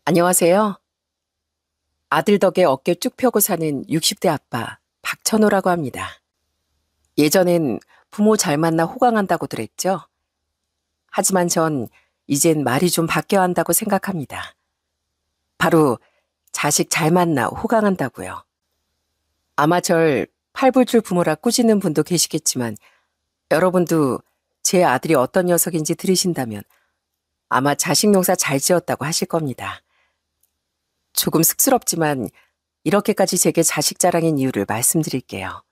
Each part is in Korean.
안녕하세요. 아들 덕에 어깨 쭉 펴고 사는 60대 아빠 박천호라고 합니다. 예전엔 부모 잘 만나 호강한다고들 했죠. 하지만 전 이젠 말이 좀 바뀌어야 한다고 생각합니다. 바로 자식 잘 만나 호강한다고요. 아마 절 팔불출 부모라 꾸짖는 분도 계시겠지만 여러분도 제 아들이 어떤 녀석인지 들으신다면 아마 자식 농사 잘 지었다고 하실 겁니다. 조금 쑥스럽지만 이렇게까지 제게 자식 자랑인 이유를 말씀드릴게요.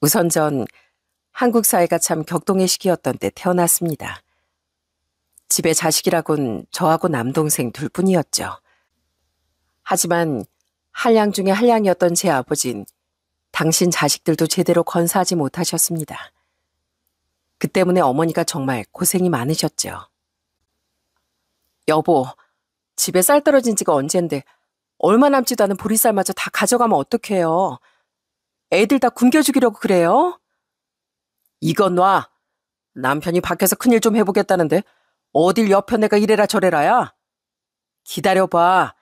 우선 전 한국 사회가 참 격동의 시기였던 때 태어났습니다. 집에 자식이라곤 저하고 남동생 둘뿐이었죠. 하지만 한량 중에 한량이었던 제 아버진 당신 자식들도 제대로 건사하지 못하셨습니다. 그 때문에 어머니가 정말 고생이 많으셨죠. 여보, 집에 쌀 떨어진 지가 언젠데 얼마 남지도 않은 보리쌀마저 다 가져가면 어떡해요. 애들 다 굶겨 죽이려고 그래요? 이건 놔. 남편이 밖에서 큰일 좀 해보겠다는데 어딜 옆에 내가 이래라 저래라야. 기다려봐.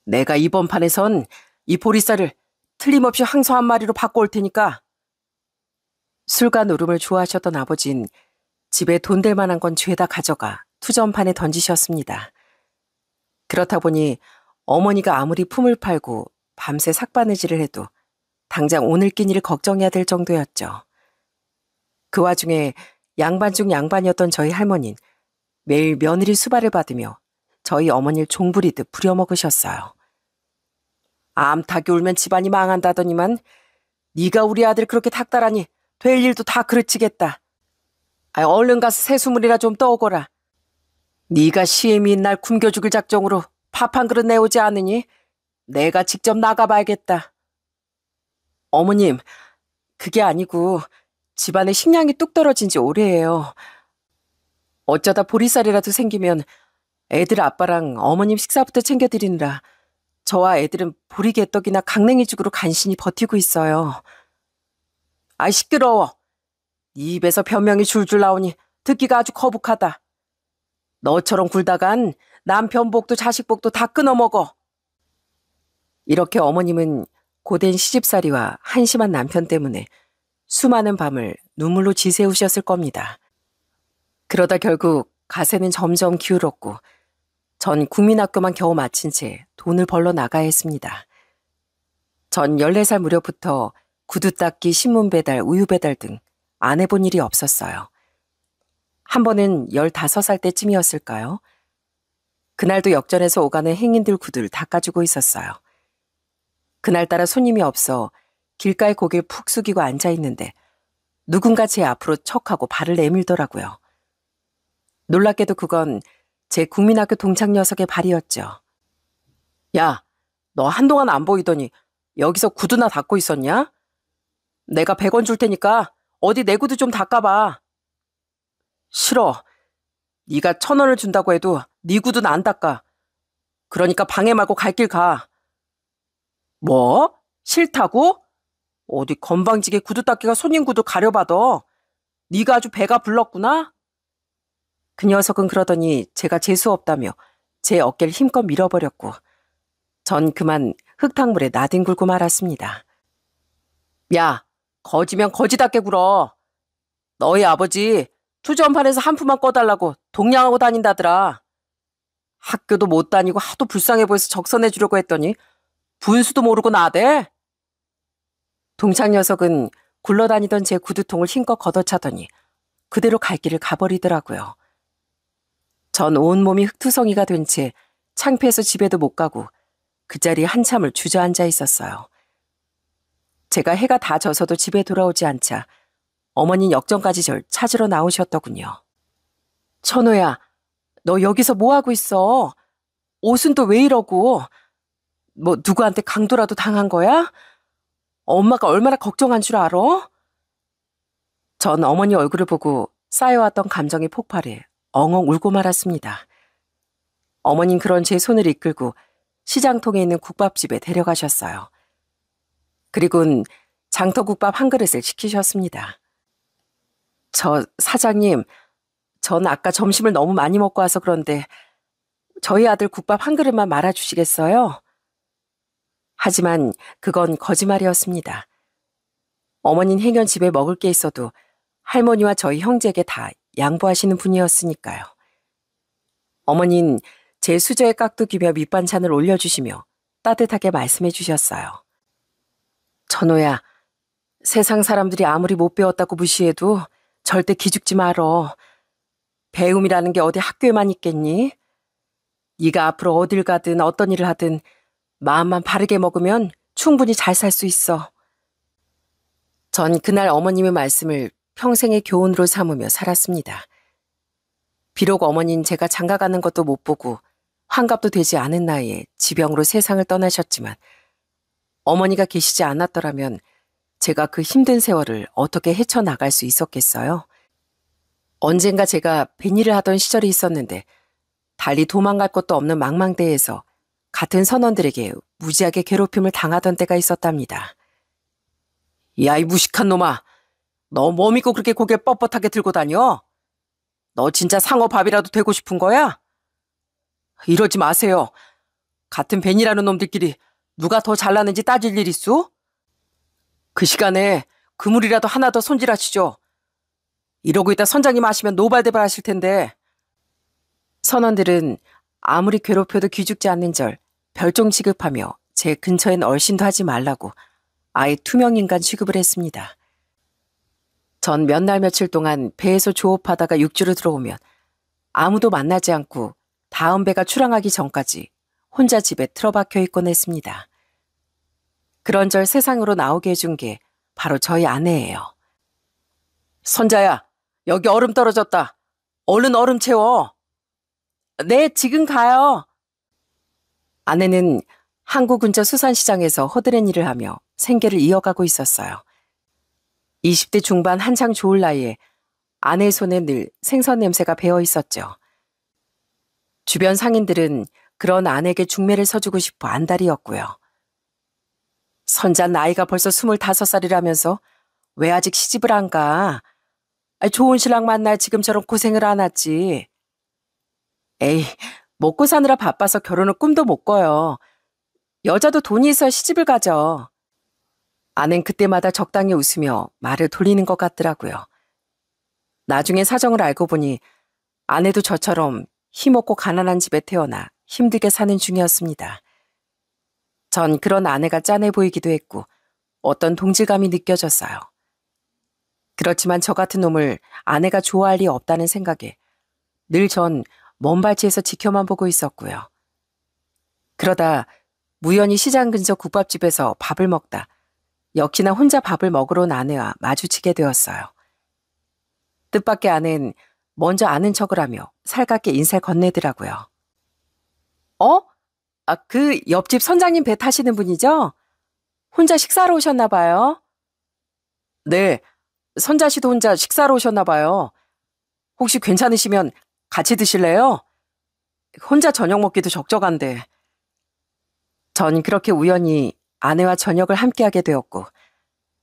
내가 이번 판에선 이 보리쌀을 틀림없이 황소 한 마리로 바꿔올 테니까. 술과 노름을 좋아하셨던 아버진 집에 돈 될 만한 건 죄다 가져가 투전판에 던지셨습니다. 그렇다 보니 어머니가 아무리 품을 팔고 밤새 삭바느질을 해도 당장 오늘 끼니를 걱정해야 될 정도였죠. 그 와중에 양반 중 양반이었던 저희 할머니는 매일 며느리 수발을 받으며 저희 어머니를 종부리듯 부려먹으셨어요. 암탉이 울면 집안이 망한다더니만 네가 우리 아들 그렇게 닥달하니 될 일도 다 그르치겠다. 얼른 가서 새수물이나 좀 떠오거라. 네가 시애미인 날 굶겨 죽일 작정으로 밥 한 그릇 내오지 않으니 내가 직접 나가봐야겠다. 어머님, 그게 아니고 집안에 식량이 뚝 떨어진 지 오래예요. 어쩌다 보리쌀이라도 생기면 애들 아빠랑 어머님 식사부터 챙겨드리느라 저와 애들은 보리개떡이나 강냉이죽으로 간신히 버티고 있어요. 시끄러워. 네 입에서 변명이 줄줄 나오니 듣기가 아주 거북하다. 너처럼 굴다간 남편 복도 자식 복도 다 끊어먹어. 이렇게 어머님은 고된 시집살이와 한심한 남편 때문에 수많은 밤을 눈물로 지새우셨을 겁니다. 그러다 결국 가세는 점점 기울었고 전 국민학교만 겨우 마친 채 돈을 벌러 나가야 했습니다. 전 14살 무렵부터 구두 닦기, 신문 배달, 우유 배달 등 안 해본 일이 없었어요. 한 번은 15살 때쯤이었을까요? 그날도 역전에서 오가는 행인들 구두를 닦아주고 있었어요. 그날따라 손님이 없어 길가에 고개를 푹 숙이고 앉아있는데 누군가 제 앞으로 척하고 발을 내밀더라고요. 놀랍게도 그건 제 국민학교 동창 녀석의 발이었죠. 야, 너 한동안 안 보이더니 여기서 구두나 닦고 있었냐? 내가 100원 줄 테니까 어디 내 구두 좀 닦아봐. 싫어. 네가 1,000원을 준다고 해도 네 구두는 안 닦아. 그러니까 방해 말고 갈 길 가. 뭐? 싫다고? 어디 건방지게 구두 닦기가 손님 구두 가려받아. 네가 아주 배가 불렀구나? 그 녀석은 그러더니 제가 재수없다며 제 어깨를 힘껏 밀어버렸고 전 그만 흙탕물에 나뒹굴고 말았습니다. 야, 거지면 거지답게 굴어. 너희 아버지 투전판에서 한 푼만 꺼달라고 동냥하고 다닌다더라. 학교도 못 다니고 하도 불쌍해 보여서 적선해 주려고 했더니 분수도 모르고 나대. 동창 녀석은 굴러다니던 제 구두통을 힘껏 걷어차더니 그대로 갈 길을 가버리더라고요. 전 온몸이 흙투성이가 된 채 창피해서 집에도 못 가고 그 자리에 한참을 주저앉아 있었어요. 제가 해가 다 져서도 집에 돌아오지 않자 어머니는 역전까지 절 찾으러 나오셨더군요. 천호야, 너 여기서 뭐하고 있어? 옷은 또 왜 이러고? 뭐 누구한테 강도라도 당한 거야? 엄마가 얼마나 걱정한 줄 알아? 전 어머니 얼굴을 보고 쌓여왔던 감정이 폭발해 엉엉 울고 말았습니다. 어머님 그런 제 손을 이끌고 시장통에 있는 국밥집에 데려가셨어요. 그리고는 장터국밥 한 그릇을 시키셨습니다. 저 사장님, 전 아까 점심을 너무 많이 먹고 와서 그런데 저희 아들 국밥 한 그릇만 말아주시겠어요? 하지만 그건 거짓말이었습니다. 어머닌 행여 집에 먹을 게 있어도 할머니와 저희 형제에게 다 양보하시는 분이었으니까요. 어머닌 제 수저에 깍두기며 밑반찬을 올려주시며 따뜻하게 말씀해 주셨어요. 천호야, 세상 사람들이 아무리 못 배웠다고 무시해도 절대 기죽지 말어. 배움이라는 게 어디 학교에만 있겠니? 네가 앞으로 어딜 가든 어떤 일을 하든 마음만 바르게 먹으면 충분히 잘 살 수 있어. 전 그날 어머님의 말씀을 평생의 교훈으로 삼으며 살았습니다. 비록 어머니는 제가 장가가는 것도 못 보고 환갑도 되지 않은 나이에 지병으로 세상을 떠나셨지만 어머니가 계시지 않았더라면 제가 그 힘든 세월을 어떻게 헤쳐나갈 수 있었겠어요? 언젠가 제가 뱃일을 하던 시절이 있었는데 달리 도망갈 곳도 없는 망망대해에서 같은 선원들에게 무지하게 괴롭힘을 당하던 때가 있었답니다. 야, 이 무식한 놈아. 너 뭐 믿고 그렇게 고개 뻣뻣하게 들고 다녀? 너 진짜 상어 밥이라도 되고 싶은 거야? 이러지 마세요. 같은 벤이라는 놈들끼리 누가 더 잘나는지 따질 일 있어? 그 시간에 그물이라도 하나 더 손질하시죠. 이러고 있다 선장님 하시면 노발대발 하실 텐데. 선원들은 아무리 괴롭혀도 기죽지 않는 절 별종 취급하며 제 근처엔 얼씬도 하지 말라고 아예 투명인간 취급을 했습니다. 전 몇 날 며칠 동안 배에서 조업하다가 육지로 들어오면 아무도 만나지 않고 다음 배가 출항하기 전까지 혼자 집에 틀어박혀 있곤 했습니다. 그런절 세상으로 나오게 해준 게 바로 저희 아내예요. 선자야, 여기 얼음 떨어졌다. 얼른 얼음 채워. 네, 지금 가요. 아내는 항구 근처 수산시장에서 허드렛 일을 하며 생계를 이어가고 있었어요. 20대 중반 한창 좋을 나이에 아내의 손에 늘 생선 냄새가 배어 있었죠. 주변 상인들은 그런 아내에게 중매를 서주고 싶어 안달이었고요. 선자 나이가 벌써 25살이라면서 왜 아직 시집을 안 가? 좋은 신랑 만나야 지금처럼 고생을 안 하지. 에이, 먹고 사느라 바빠서 결혼을 꿈도 못 꿔요. 여자도 돈이 있어야 시집을 가죠. 아낸 그때마다 적당히 웃으며 말을 돌리는 것 같더라고요. 나중에 사정을 알고 보니 아내도 저처럼 힘없고 가난한 집에 태어나 힘들게 사는 중이었습니다. 전 그런 아내가 짠해 보이기도 했고 어떤 동질감이 느껴졌어요. 그렇지만 저 같은 놈을 아내가 좋아할 리 없다는 생각에 늘 전 먼 발치에서 지켜만 보고 있었고요. 그러다 우연히 시장 근처 국밥집에서 밥을 먹다 역시나 혼자 밥을 먹으러 온 아내와 마주치게 되었어요. 뜻밖의 아내는 먼저 아는 척을 하며 살갑게 인사를 건네더라고요. 그 옆집 선장님 배 타시는 분이죠? 혼자 식사하러 오셨나 봐요. 네, 선자 씨도 혼자 식사하러 오셨나 봐요. 혹시 괜찮으시면 같이 드실래요? 혼자 저녁 먹기도 적적한데. 전 그렇게 우연히 아내와 저녁을 함께하게 되었고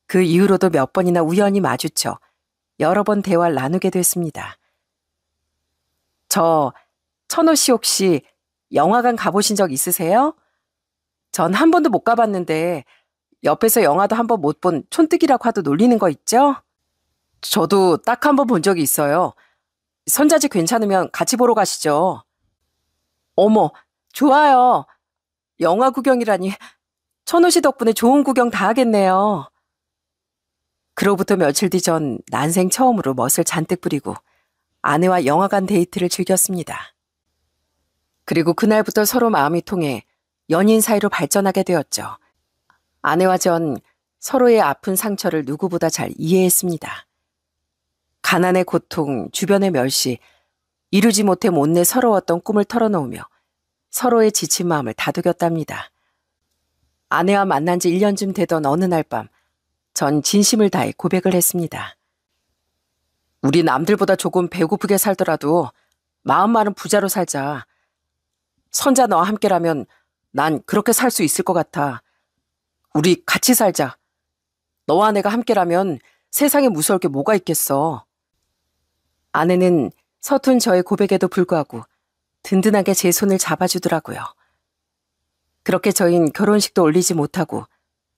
그 이후로도 몇 번이나 우연히 마주쳐 여러 번 대화를 나누게 됐습니다. 천호 씨 혹시 영화관 가보신 적 있으세요? 전 한 번도 못 가봤는데 옆에서 영화도 한 번 못 본 촌뜨기라고 하도 놀리는 거 있죠? 저도 딱 한 번 본 적이 있어요. 선자지 괜찮으면 같이 보러 가시죠. 어머, 좋아요. 영화 구경이라니 천호 씨 덕분에 좋은 구경 다 하겠네요. 그로부터 며칠 뒤 전 난생 처음으로 멋을 잔뜩 부리고 아내와 영화관 데이트를 즐겼습니다. 그리고 그날부터 서로 마음이 통해 연인 사이로 발전하게 되었죠. 아내와 전 서로의 아픈 상처를 누구보다 잘 이해했습니다. 가난의 고통, 주변의 멸시, 이루지 못해 못내 서러웠던 꿈을 털어놓으며 서로의 지친 마음을 다독였답니다. 아내와 만난 지 1년쯤 되던 어느 날 밤, 전 진심을 다해 고백을 했습니다. 우리 남들보다 조금 배고프게 살더라도 마음만은 부자로 살자. 선자 너와 함께라면 난 그렇게 살 수 있을 것 같아. 우리 같이 살자. 너와 내가 함께라면 세상에 무서울 게 뭐가 있겠어. 아내는 서툰 저의 고백에도 불구하고 든든하게 제 손을 잡아주더라고요. 그렇게 저흰 결혼식도 올리지 못하고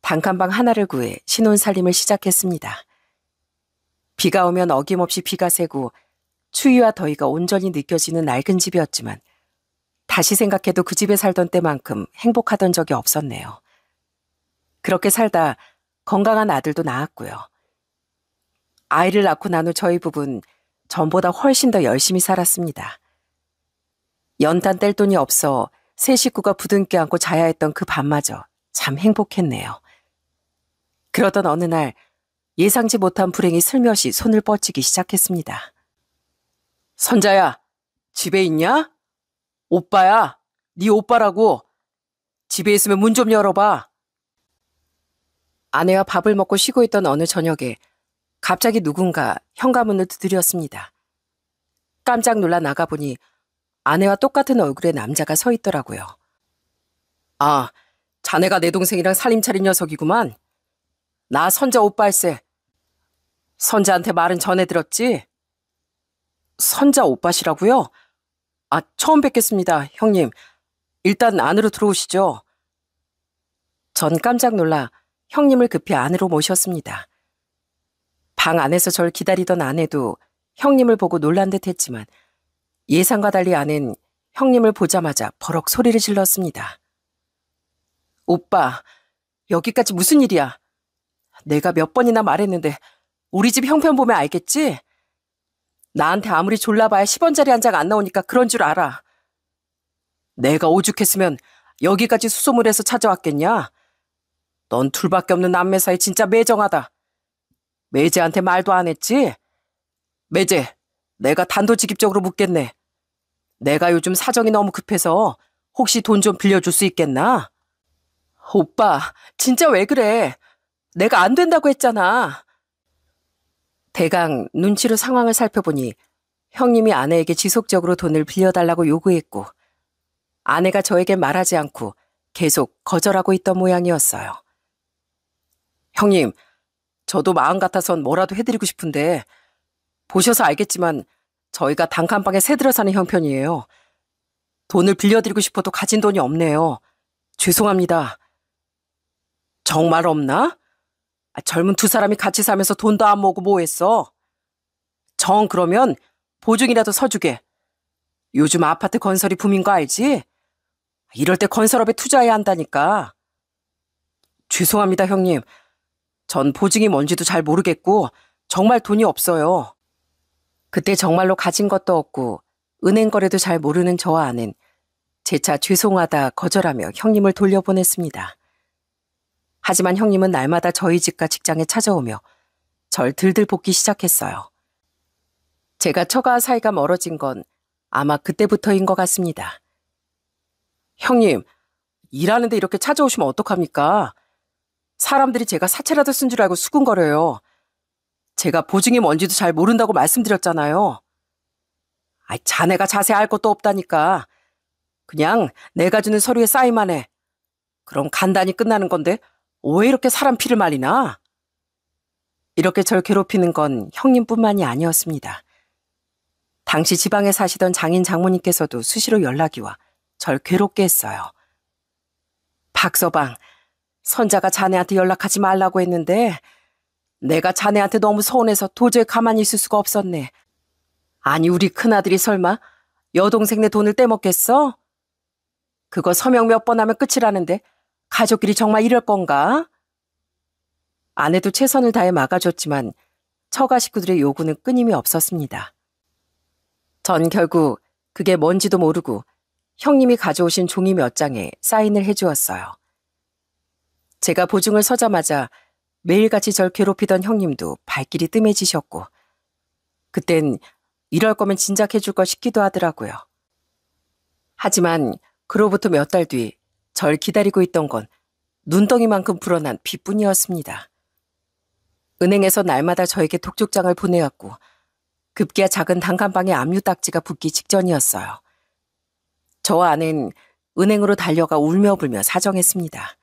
단칸방 하나를 구해 신혼살림을 시작했습니다. 비가 오면 어김없이 비가 새고 추위와 더위가 온전히 느껴지는 낡은 집이었지만 다시 생각해도 그 집에 살던 때만큼 행복하던 적이 없었네요. 그렇게 살다 건강한 아들도 낳았고요. 아이를 낳고 난 후 저희 부부는 전보다 훨씬 더 열심히 살았습니다. 연탄 뗄 돈이 없어 세 식구가 부둥켜 안고 자야 했던 그 밤마저 참 행복했네요. 그러던 어느 날 예상치 못한 불행이 슬며시 손을 뻗치기 시작했습니다. 선자야, 집에 있냐? 오빠야, 네 오빠라고. 집에 있으면 문 좀 열어봐. 아내와 밥을 먹고 쉬고 있던 어느 저녁에 갑자기 누군가 현관문을 두드렸습니다. 깜짝 놀라 나가보니 아내와 똑같은 얼굴의 남자가 서 있더라고요. 아, 자네가 내 동생이랑 살림 차린 녀석이구만. 나 선자 오빠일세. 선자한테 말은 전해 들었지? 선자 오빠시라고요? 아, 처음 뵙겠습니다, 형님. 일단 안으로 들어오시죠. 전 깜짝 놀라 형님을 급히 안으로 모셨습니다. 방 안에서 절 기다리던 아내도 형님을 보고 놀란 듯 했지만 예상과 달리 아내는 형님을 보자마자 버럭 소리를 질렀습니다. 오빠, 여기까지 무슨 일이야? 내가 몇 번이나 말했는데 우리 집 형편 보면 알겠지? 나한테 아무리 졸라봐야 10원짜리 한 장 안 나오니까 그런 줄 알아. 내가 오죽했으면 여기까지 수소문해서 찾아왔겠냐? 넌 둘밖에 없는 남매 사이 진짜 매정하다. 매제한테 말도 안 했지? 매제, 내가 단도직입적으로 묻겠네. 내가 요즘 사정이 너무 급해서 혹시 돈 좀 빌려줄 수 있겠나? 오빠, 진짜 왜 그래? 내가 안 된다고 했잖아. 대강 눈치로 상황을 살펴보니 형님이 아내에게 지속적으로 돈을 빌려달라고 요구했고 아내가 저에게 말하지 않고 계속 거절하고 있던 모양이었어요. 형님, 저도 마음 같아선 뭐라도 해드리고 싶은데 보셔서 알겠지만 저희가 단칸방에 새들어 사는 형편이에요. 돈을 빌려드리고 싶어도 가진 돈이 없네요. 죄송합니다. 정말 없나? 젊은 두 사람이 같이 살면서 돈도 안 모으고 뭐 했어? 정 그러면 보증이라도 서주게. 요즘 아파트 건설이 붐인 거 알지? 이럴 때 건설업에 투자해야 한다니까. 죄송합니다, 형님. 전 보증이 뭔지도 잘 모르겠고 정말 돈이 없어요. 그때 정말로 가진 것도 없고 은행 거래도 잘 모르는 저와 아는 재차 죄송하다 거절하며 형님을 돌려보냈습니다. 하지만 형님은 날마다 저희 집과 직장에 찾아오며 절 들들 볶기 시작했어요. 제가 처가 사이가 멀어진 건 아마 그때부터인 것 같습니다. 형님, 일하는데 이렇게 찾아오시면 어떡합니까? 사람들이 제가 사채라도 쓴 줄 알고 수군거려요. 제가 보증이 뭔지도 잘 모른다고 말씀드렸잖아요. 자네가 자세히 알 것도 없다니까. 그냥 내가 주는 서류에 사인만 해. 그럼 간단히 끝나는 건데 왜 이렇게 사람 피를 말리나? 이렇게 절 괴롭히는 건 형님뿐만이 아니었습니다. 당시 지방에 사시던 장인 장모님께서도 수시로 연락이 와 절 괴롭게 했어요. 박서방, 선자가 자네한테 연락하지 말라고 했는데 내가 자네한테 너무 서운해서 도저히 가만히 있을 수가 없었네. 아니 우리 큰아들이 설마 여동생네 돈을 떼먹겠어? 그거 서명 몇 번 하면 끝이라는데 가족끼리 정말 이럴 건가? 아내도 최선을 다해 막아줬지만 처가 식구들의 요구는 끊임이 없었습니다. 전 결국 그게 뭔지도 모르고 형님이 가져오신 종이 몇 장에 사인을 해주었어요. 제가 보증을 서자마자 매일같이 절 괴롭히던 형님도 발길이 뜸해지셨고 그땐 이럴 거면 진작 해줄 걸 싶기도 하더라고요. 하지만 그로부터 몇 달 뒤 절 기다리고 있던 건 눈덩이만큼 불어난 빚뿐이었습니다. 은행에서 날마다 저에게 독촉장을 보내왔고 급기야 작은 단칸방에 압류딱지가 붙기 직전이었어요. 저와 아내는 은행으로 달려가 울며 불며 사정했습니다.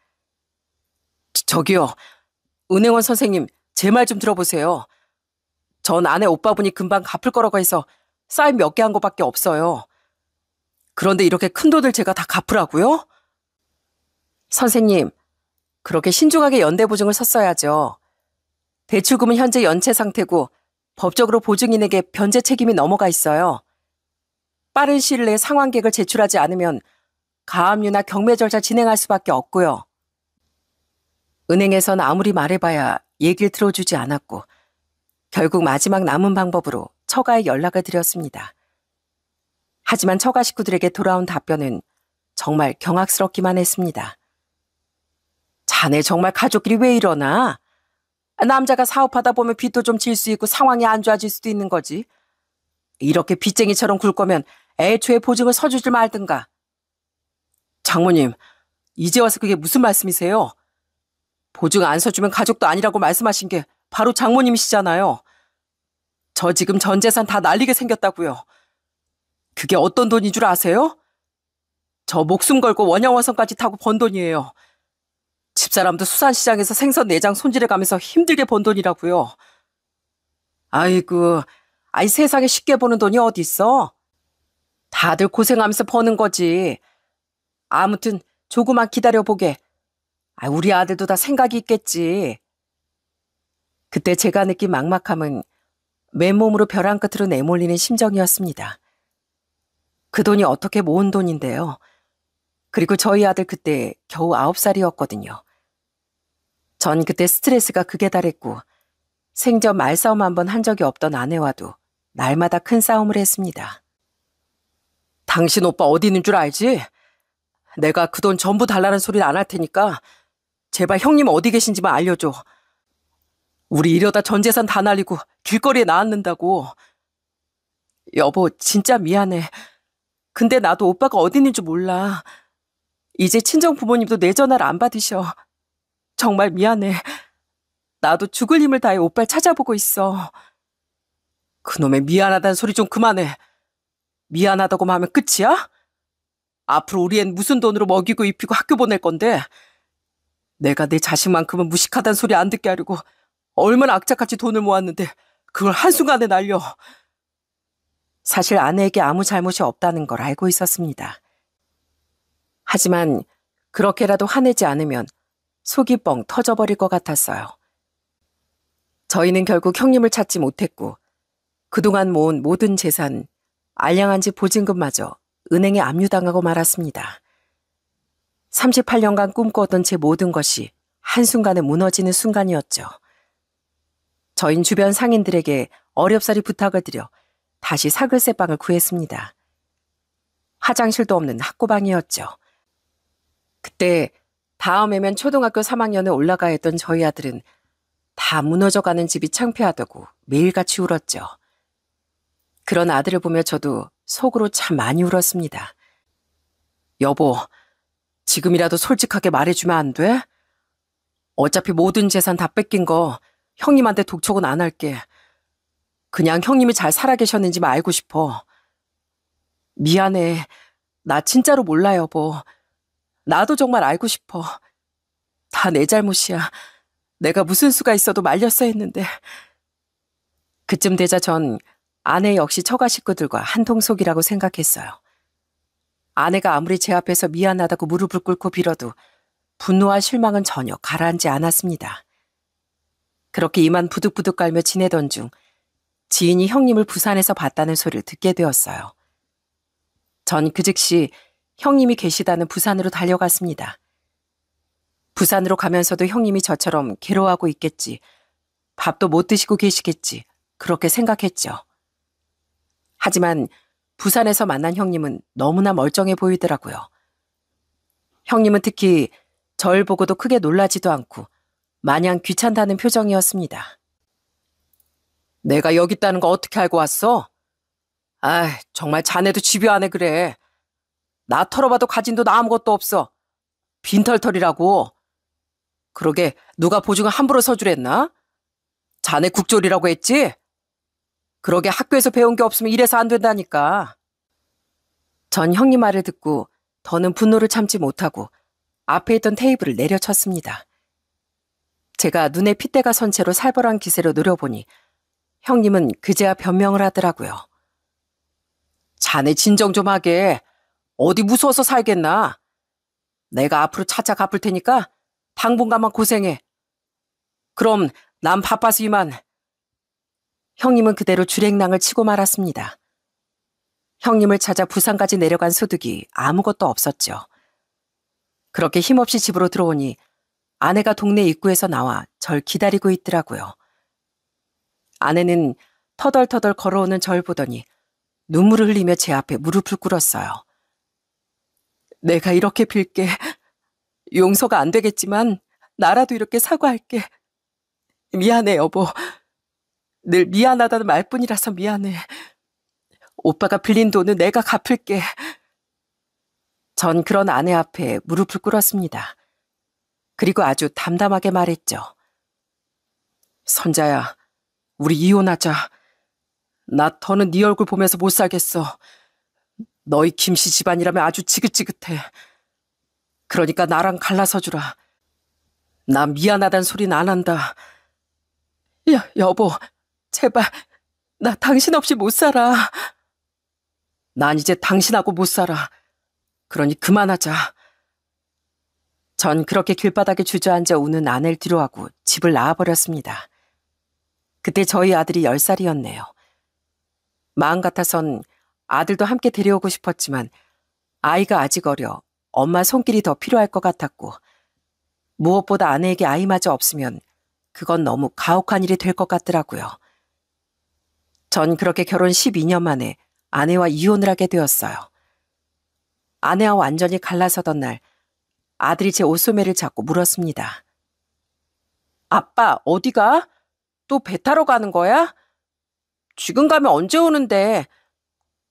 저기요, 은행원 선생님, 제 말 좀 들어보세요. 전 아내 오빠분이 금방 갚을 거라고 해서 사인 몇 개 한 거밖에 없어요. 그런데 이렇게 큰 돈을 제가 다 갚으라고요? 선생님, 그렇게 신중하게 연대보증을 섰어야죠. 대출금은 현재 연체 상태고 법적으로 보증인에게 변제 책임이 넘어가 있어요. 빠른 시일 내에 상환계획을 제출하지 않으면 가압류나 경매 절차 진행할 수밖에 없고요. 은행에선 아무리 말해봐야 얘기를 들어주지 않았고 결국 마지막 남은 방법으로 처가에 연락을 드렸습니다. 하지만 처가 식구들에게 돌아온 답변은 정말 경악스럽기만 했습니다. 자네 정말 가족끼리 왜 이러나? 남자가 사업하다 보면 빚도 좀 질 수 있고 상황이 안 좋아질 수도 있는 거지. 이렇게 빚쟁이처럼 굴 거면 애초에 보증을 서주질 말든가. 장모님, 이제 와서 그게 무슨 말씀이세요? 보증 안 서주면 가족도 아니라고 말씀하신 게 바로 장모님이시잖아요. 저 지금 전 재산 다 날리게 생겼다고요. 그게 어떤 돈인 줄 아세요? 저 목숨 걸고 원양어선까지 타고 번 돈이에요. 집사람도 수산시장에서 생선 내장 손질해가면서 힘들게 번 돈이라고요. 아이고, 세상에 쉽게 버는 돈이 어디 있어? 다들 고생하면서 버는 거지. 아무튼 조금만 기다려보게. 우리 아들도 다 생각이 있겠지. 그때 제가 느낀 막막함은 맨몸으로 벼랑 끝으로 내몰리는 심정이었습니다. 그 돈이 어떻게 모은 돈인데요. 그리고 저희 아들 그때 겨우 9살이었거든요. 전 그때 스트레스가 극에 달했고 생전 말싸움 한 번 한 적이 없던 아내와도 날마다 큰 싸움을 했습니다. 당신 오빠 어디 있는 줄 알지? 내가 그 돈 전부 달라는 소리는 안 할 테니까 제발 형님 어디 계신지만 알려줘. 우리 이러다 전 재산 다 날리고 길거리에 나앉는다고. 여보, 진짜 미안해. 근데 나도 오빠가 어디 있는 줄 몰라. 이제 친정 부모님도 내 전화를 안 받으셔. 정말 미안해. 나도 죽을 힘을 다해 오빠를 찾아보고 있어. 그놈의 미안하다는 소리 좀 그만해. 미안하다고만 하면 끝이야? 앞으로 우리 앤 무슨 돈으로 먹이고 입히고 학교 보낼 건데 내가 내 자식만큼은 무식하다는 소리 안 듣게 하려고 얼마나 악착같이 돈을 모았는데 그걸 한순간에 날려. 사실 아내에게 아무 잘못이 없다는 걸 알고 있었습니다. 하지만 그렇게라도 화내지 않으면 속이 뻥 터져버릴 것 같았어요. 저희는 결국 형님을 찾지 못했고 그동안 모은 모든 재산, 알량한 집 보증금마저 은행에 압류당하고 말았습니다. 38년간 꿈꿔오던 제 모든 것이 한순간에 무너지는 순간이었죠. 저희는 주변 상인들에게 어렵사리 부탁을 드려 다시 사글세 방을 구했습니다. 화장실도 없는 학고방이었죠. 그때 다음해면 초등학교 3학년에 올라가야 했던 저희 아들은 다 무너져가는 집이 창피하다고 매일같이 울었죠. 그런 아들을 보며 저도 속으로 참 많이 울었습니다. 여보, 지금이라도 솔직하게 말해주면 안 돼? 어차피 모든 재산 다 뺏긴 거 형님한테 독촉은 안 할게. 그냥 형님이 잘 살아계셨는지만 알고 싶어. 미안해. 나 진짜로 몰라, 여보. 나도 정말 알고 싶어. 다 내 잘못이야. 내가 무슨 수가 있어도 말렸어야 했는데. 그쯤 되자 전 아내 역시 처가 식구들과 한통속이라고 생각했어요. 아내가 아무리 제 앞에서 미안하다고 무릎을 꿇고 빌어도 분노와 실망은 전혀 가라앉지 않았습니다. 그렇게 이만 부득부득 깔며 지내던 중 지인이 형님을 부산에서 봤다는 소리를 듣게 되었어요. 전 그 즉시 형님이 계시다는 부산으로 달려갔습니다. 부산으로 가면서도 형님이 저처럼 괴로워하고 있겠지, 밥도 못 드시고 계시겠지, 그렇게 생각했죠. 하지만 부산에서 만난 형님은 너무나 멀쩡해 보이더라고요. 형님은 특히 절 보고도 크게 놀라지도 않고 마냥 귀찮다는 표정이었습니다. 내가 여기 있다는 거 어떻게 알고 왔어? 정말 자네도 집요하네 그래. 나 털어봐도 가진 돈 아무것도 없어. 빈털털이라고. 그러게 누가 보증을 함부로 서주랬나? 자네 국졸이라고 했지? 그러게 학교에서 배운 게 없으면 이래서 안 된다니까. 전 형님 말을 듣고 더는 분노를 참지 못하고 앞에 있던 테이블을 내려쳤습니다. 제가 눈에 핏대가 선 채로 살벌한 기세로 노려보니 형님은 그제야 변명을 하더라고요. 자네 진정 좀 하게. 어디 무서워서 살겠나? 내가 앞으로 차차 갚을 테니까 당분간만 고생해. 그럼 난 바빠서 이만. 형님은 그대로 주랭랑을 치고 말았습니다. 형님을 찾아 부산까지 내려간 소득이 아무것도 없었죠. 그렇게 힘없이 집으로 들어오니 아내가 동네 입구에서 나와 절 기다리고 있더라고요. 아내는 터덜터덜 걸어오는 절 보더니 눈물을 흘리며 제 앞에 무릎을 꿇었어요. 내가 이렇게 빌게. 용서가 안 되겠지만 나라도 이렇게 사과할게. 미안해, 여보. 늘 미안하다는 말뿐이라서 미안해. 오빠가 빌린 돈은 내가 갚을게. 전 그런 아내 앞에 무릎을 꿇었습니다. 그리고 아주 담담하게 말했죠. 선자야, 우리 이혼하자. 나 더는 네 얼굴 보면서 못 살겠어. 너희 김씨 집안이라면 아주 지긋지긋해. 그러니까 나랑 갈라서 주라. 나 미안하단 소리는 안 한다. 여보, 제발 나 당신 없이 못 살아. 난 이제 당신하고 못 살아. 그러니 그만하자. 전 그렇게 길바닥에 주저앉아 우는 아내를 뒤로하고 집을 나와버렸습니다. 그때 저희 아들이 10살이었네요. 마음 같아선 아들도 함께 데려오고 싶었지만 아이가 아직 어려 엄마 손길이 더 필요할 것 같았고 무엇보다 아내에게 아이마저 없으면 그건 너무 가혹한 일이 될 것 같더라고요. 전 그렇게 결혼 12년 만에 아내와 이혼을 하게 되었어요. 아내와 완전히 갈라서던 날 아들이 제 옷소매를 잡고 물었습니다. 아빠 어디가? 또 배 타러 가는 거야? 지금 가면 언제 오는데?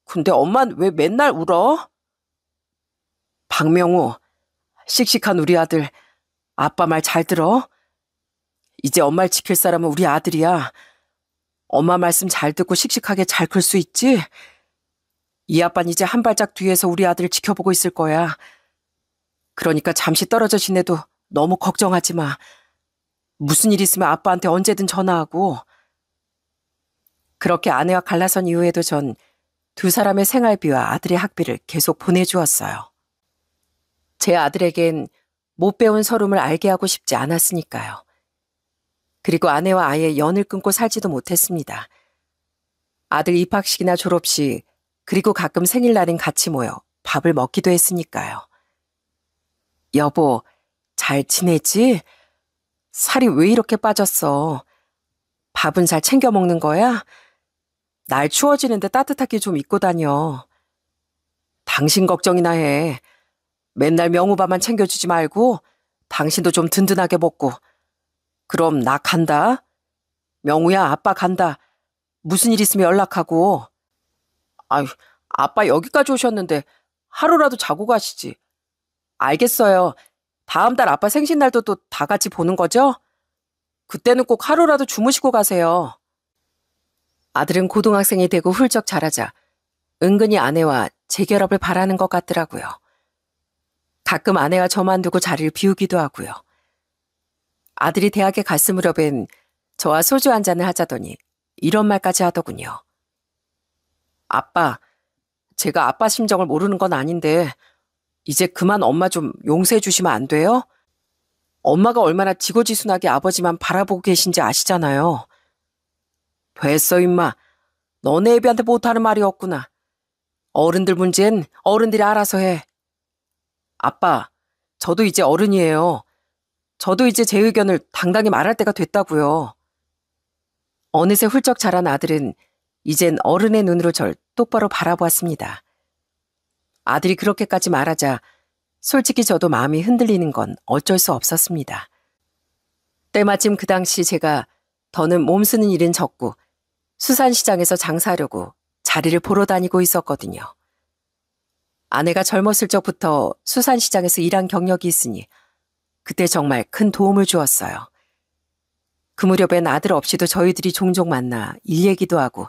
근데 엄만 왜 맨날 울어? 박명우, 씩씩한 우리 아들, 아빠 말 잘 들어? 이제 엄마를 지킬 사람은 우리 아들이야. 엄마 말씀 잘 듣고 씩씩하게 잘 클 수 있지? 이 아빠는 이제 한 발짝 뒤에서 우리 아들을 지켜보고 있을 거야. 그러니까 잠시 떨어져 지내도 너무 걱정하지 마. 무슨 일 있으면 아빠한테 언제든 전화하고. 그렇게 아내와 갈라선 이후에도 전 두 사람의 생활비와 아들의 학비를 계속 보내주었어요. 제 아들에겐 못 배운 서름을 알게 하고 싶지 않았으니까요. 그리고 아내와 아예 연을 끊고 살지도 못했습니다. 아들 입학식이나 졸업식, 그리고 가끔 생일날엔 같이 모여 밥을 먹기도 했으니까요. 여보, 잘 지내지? 살이 왜 이렇게 빠졌어? 밥은 잘 챙겨 먹는 거야? 날 추워지는데 따뜻하게 좀 입고 다녀. 당신 걱정이나 해. 맨날 명우밥만 챙겨주지 말고 당신도 좀 든든하게 먹고. 그럼 나 간다. 명우야, 아빠 간다. 무슨 일 있으면 연락하고. 아유, 아빠 여기까지 오셨는데 하루라도 자고 가시지. 알겠어요. 다음 달 아빠 생신날도 또 다 같이 보는 거죠? 그때는 꼭 하루라도 주무시고 가세요. 아들은 고등학생이 되고 훌쩍 자라자 은근히 아내와 재결합을 바라는 것 같더라고요. 가끔 아내와 저만 두고 자리를 비우기도 하고요. 아들이 대학에 갔을 무렵엔 저와 소주 한 잔을 하자더니 이런 말까지 하더군요. 아빠, 제가 아빠 심정을 모르는 건 아닌데 이제 그만 엄마 좀 용서해 주시면 안 돼요? 엄마가 얼마나 지고지순하게 아버지만 바라보고 계신지 아시잖아요. 됐어 임마. 너네 애비한테 못하는 말이 없구나. 어른들 문제는 어른들이 알아서 해. 아빠, 저도 이제 어른이에요. 저도 이제 제 의견을 당당히 말할 때가 됐다고요. 어느새 훌쩍 자란 아들은 이젠 어른의 눈으로 절 똑바로 바라보았습니다. 아들이 그렇게까지 말하자 솔직히 저도 마음이 흔들리는 건 어쩔 수 없었습니다. 때마침 그 당시 제가 더는 몸 쓰는 일은 적고 수산시장에서 장사하려고 자리를 보러 다니고 있었거든요. 아내가 젊었을 적부터 수산시장에서 일한 경력이 있으니 그때 정말 큰 도움을 주었어요. 그 무렵엔 아들 없이도 저희들이 종종 만나 일 얘기도 하고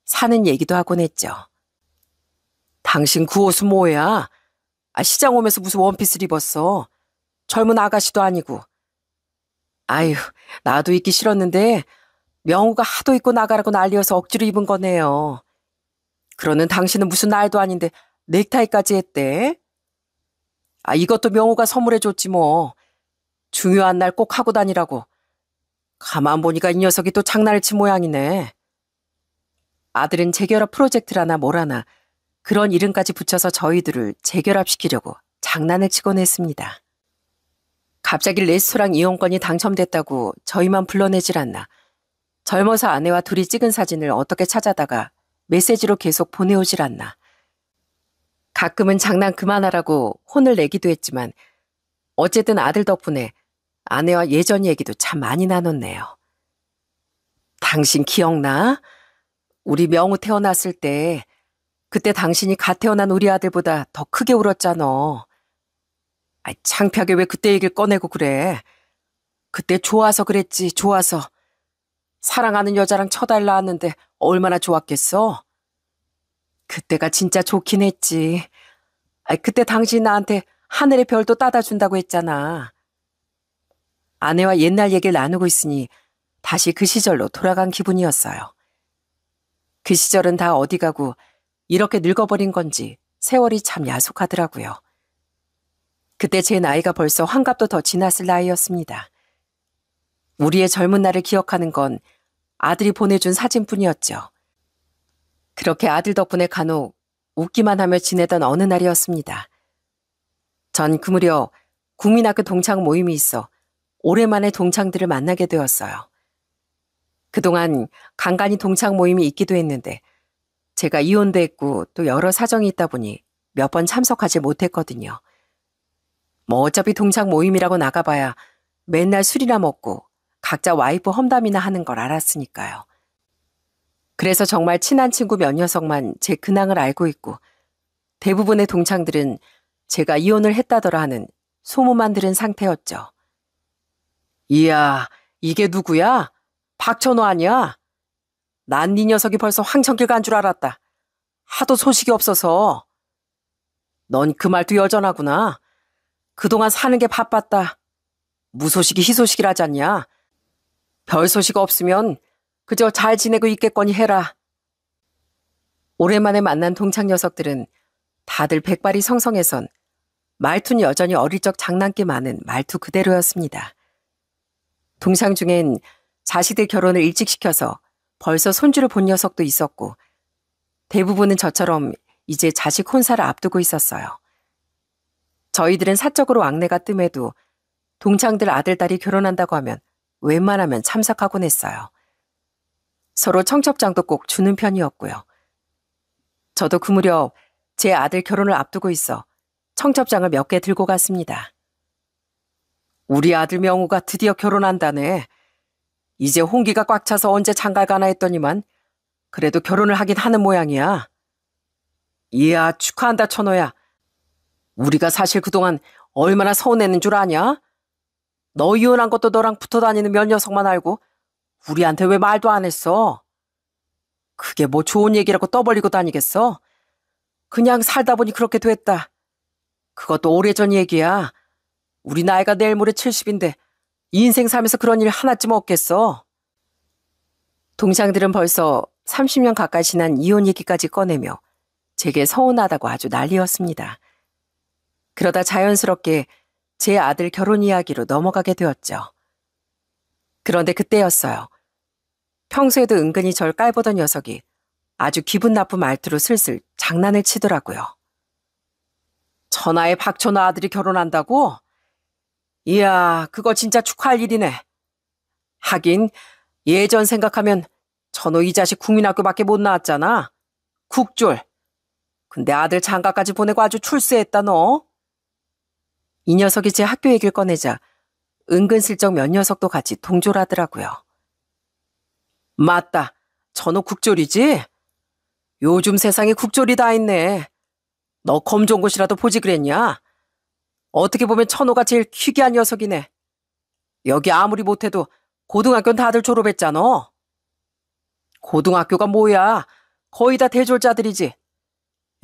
사는 얘기도 하곤 했죠. 당신 그 옷은 뭐야? 시장 오면서 무슨 원피스를 입었어? 젊은 아가씨도 아니고. 아유, 나도 입기 싫었는데 명우가 하도 입고 나가라고 난리여서 억지로 입은 거네요. 그러는 당신은 무슨 날도 아닌데 넥타이까지 했대. 아, 이것도 명호가 선물해줬지 뭐. 중요한 날 꼭 하고 다니라고. 가만 보니까 이 녀석이 또 장난을 친 모양이네. 아들은 재결합 프로젝트라나 뭐라나 그런 이름까지 붙여서 저희들을 재결합시키려고 장난을 치곤 했습니다. 갑자기 레스토랑 이용권이 당첨됐다고 저희만 불러내질 않나. 젊어서 아내와 둘이 찍은 사진을 어떻게 찾아다가 메시지로 계속 보내오질 않나. 가끔은 장난 그만하라고 혼을 내기도 했지만 어쨌든 아들 덕분에 아내와 예전 얘기도 참 많이 나눴네요. 당신 기억나? 우리 명우 태어났을 때 그때 당신이 갓 태어난 우리 아들보다 더 크게 울었잖아. 아이, 창피하게 왜 그때 얘기를 꺼내고 그래. 그때 좋아서 그랬지, 좋아서. 사랑하는 여자랑 처달 낳았는데 얼마나 좋았겠어? 그때가 진짜 좋긴 했지. 아이, 그때 당신 나한테 하늘의 별도 따다 준다고 했잖아. 아내와 옛날 얘기를 나누고 있으니 다시 그 시절로 돌아간 기분이었어요. 그 시절은 다 어디 가고 이렇게 늙어버린 건지 세월이 참 야속하더라고요. 그때 제 나이가 벌써 환갑도 더 지났을 나이였습니다. 우리의 젊은 날을 기억하는 건 아들이 보내준 사진뿐이었죠. 그렇게 아들 덕분에 간혹 웃기만 하며 지내던 어느 날이었습니다. 전 그 무렵 국민학교 동창 모임이 있어 오랜만에 동창들을 만나게 되었어요. 그동안 간간히 동창 모임이 있기도 했는데 제가 이혼도 했고 또 여러 사정이 있다 보니 몇 번 참석하지 못했거든요. 뭐 어차피 동창 모임이라고 나가봐야 맨날 술이나 먹고 각자 와이프 험담이나 하는 걸 알았으니까요. 그래서 정말 친한 친구 몇 녀석만 제 근황을 알고 있고 대부분의 동창들은 제가 이혼을 했다더라 하는 소문만 들은 상태였죠. 이야, 이게 누구야? 박천호 아니야? 난 네 녀석이 벌써 황천길 간 줄 알았다. 하도 소식이 없어서. 넌 그 말도 여전하구나. 그동안 사는 게 바빴다. 무소식이 희소식이라지 않냐? 별 소식 없으면 그저 잘 지내고 있겠거니 해라. 오랜만에 만난 동창 녀석들은 다들 백발이 성성해선 말투는 여전히 어릴 적 장난기 많은 말투 그대로였습니다. 동창 중엔 자식들 결혼을 일찍 시켜서 벌써 손주를 본 녀석도 있었고 대부분은 저처럼 이제 자식 혼사를 앞두고 있었어요. 저희들은 사적으로 왕래가 뜸해도 동창들 아들, 딸이 결혼한다고 하면 웬만하면 참석하곤 했어요. 서로 청첩장도 꼭 주는 편이었고요. 저도 그 무렵 제 아들 결혼을 앞두고 있어 청첩장을 몇 개 들고 갔습니다. 우리 아들 명우가 드디어 결혼한다네. 이제 홍기가 꽉 차서 언제 장가 가나 했더니만 그래도 결혼을 하긴 하는 모양이야. 이야, 축하한다 천호야. 우리가 사실 그동안 얼마나 서운했는 줄 아냐? 너 이혼한 것도 너랑 붙어 다니는 몇 녀석만 알고 우리한테 왜 말도 안 했어? 그게 뭐 좋은 얘기라고 떠벌리고 다니겠어? 그냥 살다 보니 그렇게 됐다. 그것도 오래전 얘기야. 우리 나이가 내일 모레 70인데 인생 살면서 그런 일 하나쯤 없겠어. 동창들은 벌써 30년 가까이 지난 이혼 얘기까지 꺼내며 제게 서운하다고 아주 난리였습니다. 그러다 자연스럽게 제 아들 결혼 이야기로 넘어가게 되었죠. 그런데 그때였어요. 평소에도 은근히 절 깔보던 녀석이 아주 기분 나쁜 말투로 슬슬 장난을 치더라고요. 천하의 박천호 아들이 결혼한다고? 이야, 그거 진짜 축하할 일이네. 하긴 예전 생각하면 천호 이 자식 국민학교밖에 못 나왔잖아. 국졸. 근데 아들 장가까지 보내고 아주 출세했다 너. 이 녀석이 제 학교 얘기를 꺼내자 은근슬쩍 몇 녀석도 같이 동조하더라고요. 맞다. 천호 국졸이지? 요즘 세상에 국졸이 다 있네. 너 검정고시라도 보지 그랬냐? 어떻게 보면 천호가 제일 희귀한 녀석이네. 여기 아무리 못해도 고등학교는 다들 졸업했잖아. 고등학교가 뭐야? 거의 다 대졸자들이지.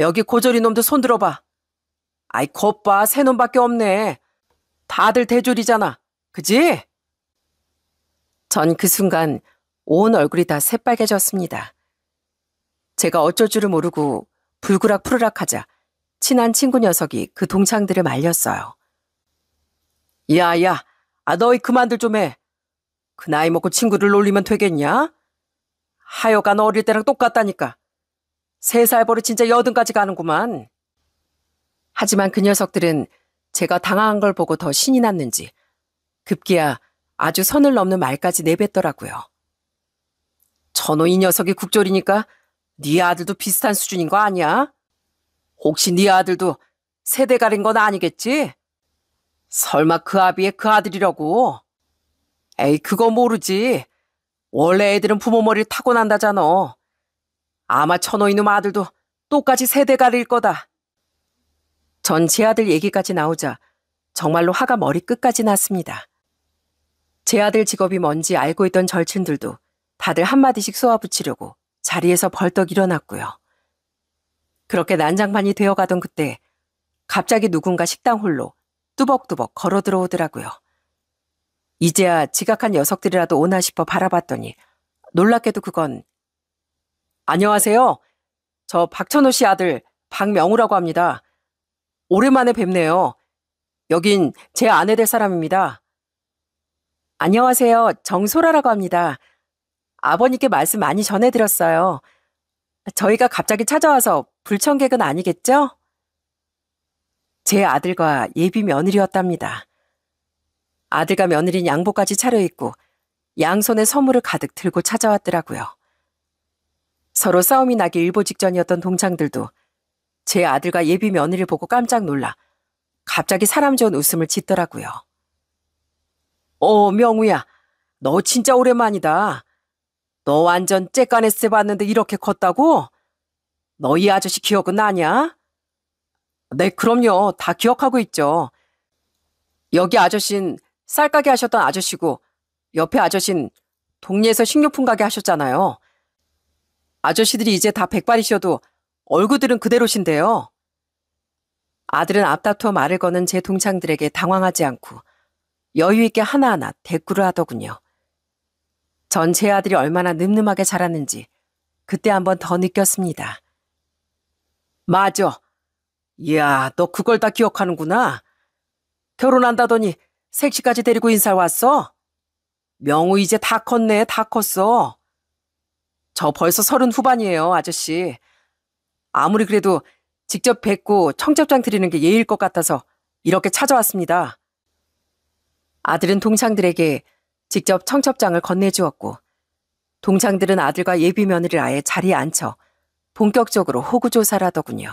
여기 고졸인 놈들 손 들어봐. 아이 겉봐 새 놈밖에 없네. 다들 대졸이잖아. 그지? 전 그 순간 온 얼굴이 다 새빨개졌습니다. 제가 어쩔 줄을 모르고 불그락 푸르락 하자 친한 친구 녀석이 그 동창들을 말렸어요. 야야, 너희 그만들 좀 해. 그 나이 먹고 친구를 놀리면 되겠냐? 하여간 어릴 때랑 똑같다니까. 3살 버릇 진짜 80까지 가는구만. 하지만 그 녀석들은 제가 당황한 걸 보고 더 신이 났는지 급기야 아주 선을 넘는 말까지 내뱉더라고요. 저놈 이 녀석이 국졸이니까 네 아들도 비슷한 수준인 거 아니야? 혹시 네 아들도 세대 가린 건 아니겠지? 설마 그 아비의 그 아들이라고? 에이, 그거 모르지. 원래 애들은 부모 머리를 타고난다잖아. 아마 천호 이놈 아들도 똑같이 세대 가릴 거다. 전 제 아들 얘기까지 나오자 정말로 화가 머리끝까지 났습니다. 제 아들 직업이 뭔지 알고 있던 절친들도 다들 한마디씩 쏘아붙이려고 자리에서 벌떡 일어났고요. 그렇게 난장판이 되어가던 그때 갑자기 누군가 식당 홀로 뚜벅뚜벅 걸어 들어오더라고요. 이제야 지각한 녀석들이라도 오나 싶어 바라봤더니 놀랍게도 그건 안녕하세요. 저 박천호 씨 아들 박명우라고 합니다. 오랜만에 뵙네요. 여긴 제 아내 될 사람입니다. 안녕하세요. 정소라라고 합니다. 아버님께 말씀 많이 전해드렸어요. 저희가 갑자기 찾아와서 불청객은 아니겠죠? 제 아들과 예비 며느리였답니다. 아들과 며느리는 양복까지 차려입고 양손에 선물을 가득 들고 찾아왔더라고요. 서로 싸움이 나기 일보 직전이었던 동창들도 제 아들과 예비 며느리를 보고 깜짝 놀라 갑자기 사람 좋은 웃음을 짓더라고요. 명우야, 너 진짜 오랜만이다. 너 완전 째까네스 봤는데 이렇게 컸다고? 너 이 아저씨 기억은 나냐? 네, 그럼요. 다 기억하고 있죠. 여기 아저씨는 쌀가게 하셨던 아저씨고 옆에 아저씨는 동네에서 식료품 가게 하셨잖아요. 아저씨들이 이제 다 백발이셔도 얼굴들은 그대로신데요. 아들은 앞다투어 말을 거는 제 동창들에게 당황하지 않고 여유 있게 하나하나 대꾸를 하더군요. 전 제 아들이 얼마나 늠름하게 자랐는지 그때 한번 더 느꼈습니다. 맞아. 이야, 너 그걸 다 기억하는구나. 결혼한다더니 색시까지 데리고 인사 왔어? 명우 이제 다 컸네, 다 컸어. 저 벌써 30 후반이에요, 아저씨. 아무리 그래도 직접 뵙고 청첩장 드리는 게 예의일 것 같아서 이렇게 찾아왔습니다. 아들은 동창들에게 직접 청첩장을 건네주었고 동창들은 아들과 예비 며느리를 아예 자리에 앉혀 본격적으로 호구조사를 하더군요.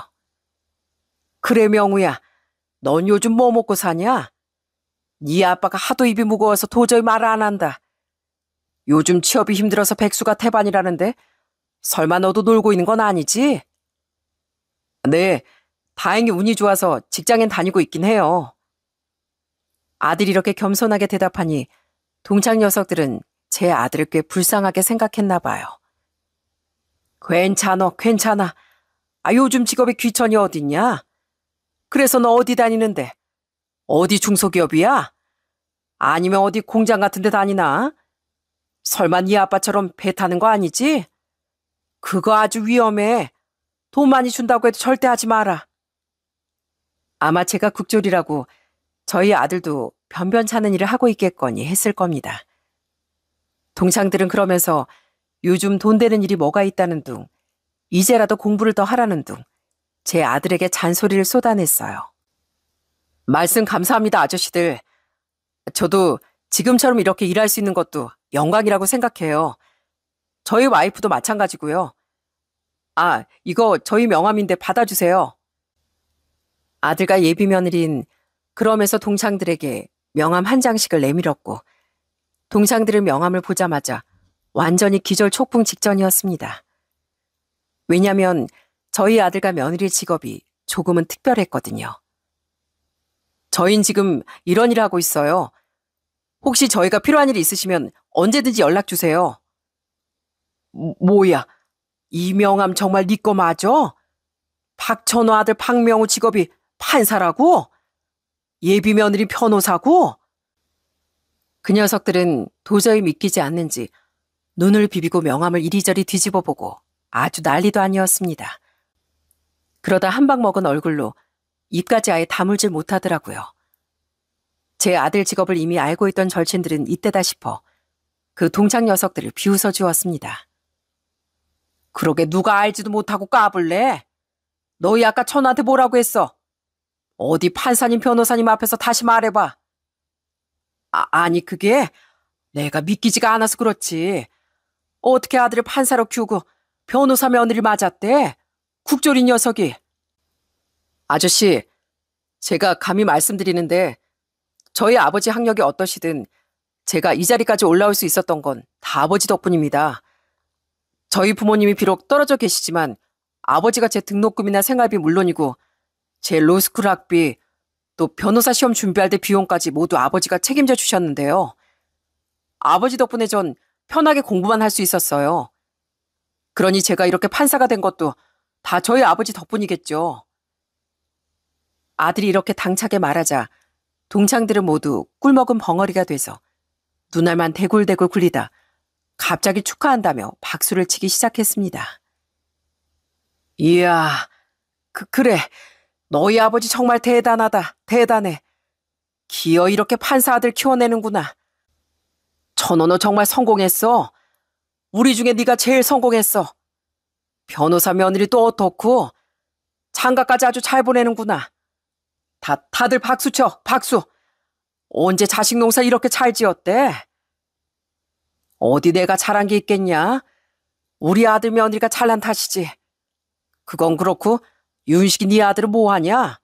그래 명우야, 넌 요즘 뭐 먹고 사냐? 네 아빠가 하도 입이 무거워서 도저히 말을 안 한다. 요즘 취업이 힘들어서 백수가 태반이라는데 설마 너도 놀고 있는 건 아니지? 네, 다행히 운이 좋아서 직장엔 다니고 있긴 해요. 아들이 이렇게 겸손하게 대답하니 동창 녀석들은 제 아들을 꽤 불쌍하게 생각했나 봐요. 괜찮아. 요즘 직업에 귀천이 어딨냐? 그래서 너 어디 다니는데? 어디 중소기업이야? 아니면 어디 공장 같은 데 다니나? 설마 네 아빠처럼 배 타는 거 아니지? 그거 아주 위험해. 돈 많이 준다고 해도 절대 하지 마라. 아마 제가 국졸이라고 저희 아들도 변변찮은 일을 하고 있겠거니 했을 겁니다. 동창들은 그러면서 요즘 돈 되는 일이 뭐가 있다는 둥, 이제라도 공부를 더 하라는 둥, 제 아들에게 잔소리를 쏟아냈어요. 말씀 감사합니다, 아저씨들. 저도 지금처럼 이렇게 일할 수 있는 것도 영광이라고 생각해요. 저희 와이프도 마찬가지고요. 이거 저희 명함인데 받아주세요. 아들과 예비 며느리는 그러면서 동창들에게 명함 한 장씩을 내밀었고 동창들은 명함을 보자마자 완전히 기절촉풍 직전이었습니다. 왜냐하면 저희 아들과 며느리의 직업이 조금은 특별했거든요. 저희는 지금 이런 일을 하고 있어요. 혹시 저희가 필요한 일이 있으시면 언제든지 연락 주세요. 뭐야, 이 명함 정말 네 거 맞아? 박천호 아들 박명우 직업이 판사라고? 예비 며느리 변호사고? 그 녀석들은 도저히 믿기지 않는지 눈을 비비고 명함을 이리저리 뒤집어보고 아주 난리도 아니었습니다. 그러다 한 방 먹은 얼굴로 입까지 아예 다물질 못하더라고요. 제 아들 직업을 이미 알고 있던 절친들은 이때다 싶어 그 동창 녀석들을 비웃어 주었습니다. 그러게 누가 알지도 못하고 까불래? 너희 아까 천우한테 뭐라고 했어? 어디 판사님 변호사님 앞에서 다시 말해봐. 아니 그게 내가 믿기지가 않아서 그렇지. 어떻게 아들을 판사로 키우고 변호사 며느리 맞았대? 국조리 녀석이. 아저씨, 제가 감히 말씀드리는데 저희 아버지 학력이 어떠시든 제가 이 자리까지 올라올 수 있었던 건 다 아버지 덕분입니다. 저희 부모님이 비록 떨어져 계시지만 아버지가 제 등록금이나 생활비 물론이고 제 로스쿨 학비 또 변호사 시험 준비할 때 비용까지 모두 아버지가 책임져 주셨는데요. 아버지 덕분에 전 편하게 공부만 할 수 있었어요. 그러니 제가 이렇게 판사가 된 것도 다 저희 아버지 덕분이겠죠. 아들이 이렇게 당차게 말하자 동창들은 모두 꿀먹은 벙어리가 돼서 눈알만 대굴대굴 굴리다 갑자기 축하한다며 박수를 치기 시작했습니다. 이야, 그래. 너희 아버지 정말 대단하다. 대단해. 기어 이렇게 판사 아들 키워내는구나. 천호 너 정말 성공했어. 우리 중에 네가 제일 성공했어. 변호사 며느리 또 어떻고 장가까지 아주 잘 보내는구나. 다들 박수 쳐. 박수. 언제 자식 농사 이렇게 잘 지었대? 어디 내가 잘한 게 있겠냐? 우리 아들 며느리가 잘난 탓이지. 그건 그렇고 윤식이 네 아들은 뭐하냐?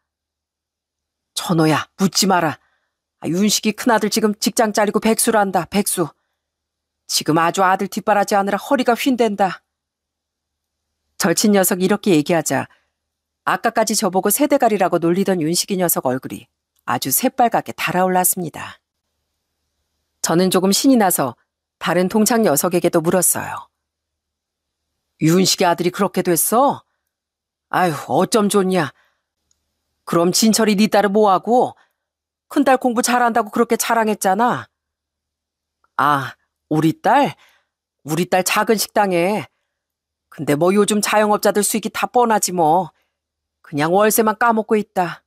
천호야, 묻지 마라. 윤식이 큰아들 지금 직장 잘리고 백수란다. 백수. 지금 아주 아들 뒷바라지 하느라 허리가 휜댄다. 절친 녀석이 이렇게 얘기하자 아까까지 저보고 세대가리라고 놀리던 윤식이 녀석 얼굴이 아주 새빨갛게 달아올랐습니다. 저는 조금 신이 나서 다른 동창 녀석에게도 물었어요. 윤식이 아들이 그렇게 됐어? 아휴, 어쩜 좋냐. 그럼 진철이 네 딸은 뭐하고? 큰딸 공부 잘한다고 그렇게 자랑했잖아. 아, 우리 딸? 우리 딸 작은 식당에. 근데 뭐 요즘 자영업자들 수익이 다 뻔하지 뭐. 그냥 월세만 까먹고 있다.